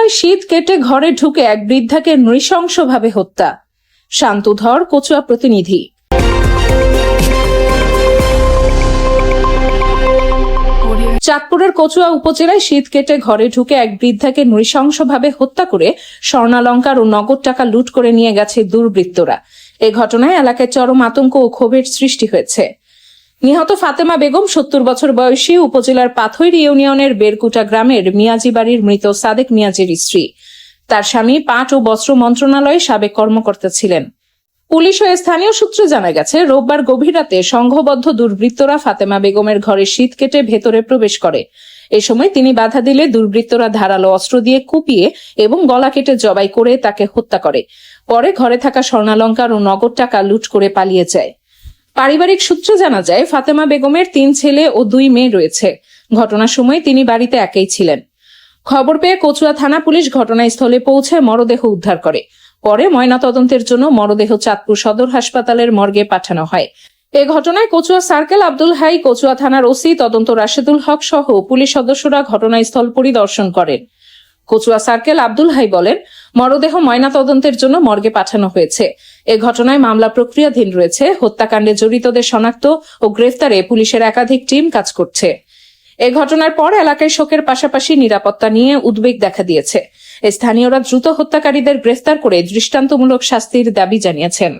কচুয়ায় শীত কেটে ঘরে ঢুকে এক বৃদ্ধাকে নৃশংসভাবে হত্যা। শান্তধর কচুয়া প্রতিনিধি। চাঁদপুরের কচুয়া উপজেলায় শীত কেটে ঘরে ঢুকে এক বৃদ্ধাকে নৃশংসভাবে হত্যা করে স্বর্ণালংকার ও নগদ টাকা লুট করে নিয়ে গেছে দুর্বৃত্তরা। এ ঘটনায় এলাকায় চরম আতঙ্ক ও ক্ষোভের সৃষ্টি হয়েছে। নিহত ফাতেমা বেগম 70 বছর বয়সী, উপজেলার পাথইর ইউনিয়নের বেরকুটা গ্রামের মিয়াজি বাড়ির মৃত সাদেক মিয়াজির স্ত্রী। তার স্বামী পাট ও বস্ত্র মন্ত্রণালয়ে সাবেক কর্মকর্তা ছিলেন। পুলিশ ও স্থানীয় সূত্রে জানা গেছে, রোববার গভীর রাতে সংঘবদ্ধ দুর্বৃত্তরা ফাতেমা বেগমের ঘরে শীত কেটে ভেতরে প্রবেশ করে। এ সময় তিনি বাধা দিলে দুর্বৃত্তরা ধারালো অস্ত্র দিয়ে কুপিয়ে এবং গলা কেটে জবাই করে তাকে হত্যা করে। পরে ঘরে থাকা স্বর্ণালংকার ও নগদ টাকা লুট করে পালিয়ে যায়। পারিবারিক সূত্রে জানা যায়, ফাতেমা বেগমের 3 ছেলে ও 2 মেয়ে রয়েছে। ঘটনার সময় তিনি বাড়িতে একাই ছিলেন। খবর পেয়ে কচুয়া থানা পুলিশ ঘটনাস্থলে পৌঁছে মরদেহ উদ্ধার করে। পরে ময়নাতদন্তের জন্য মরদেহ চাঁদপুর সদর হাসপাতালের মর্গে পাঠানো হয়। এ ঘটনায় কচুয়া সার্কেল আব্দুল হাই, কচুয়া থানার ওসি তদন্ত রাশেদুল হক সহ পুলিশ সদস্যরা ঘটনাস্থল পরিদর্শন করেন। কচুয়া সার্কেল আব্দুল হাই বলেন, মরদেহ ময়নাতদন্তের জন্য মর্গে পাঠানো হয়েছে। এ ঘটনায় মামলা প্রক্রিয়াধীন রয়েছে। হত্যাকাণ্ডে জড়িতদের শনাক্ত ও গ্রেফতারে পুলিশের একাধিক টিম কাজ করছে। এ ঘটনার পর এলাকায় শোকের পাশাপাশি নিরাপত্তা নিয়ে উদ্বেগ দেখা দিয়েছে। স্থানীয়রা দ্রুত হত্যাকারীদের গ্রেফতার করে দৃষ্টান্তমূলক শাস্তির দাবি জানিয়েছেন।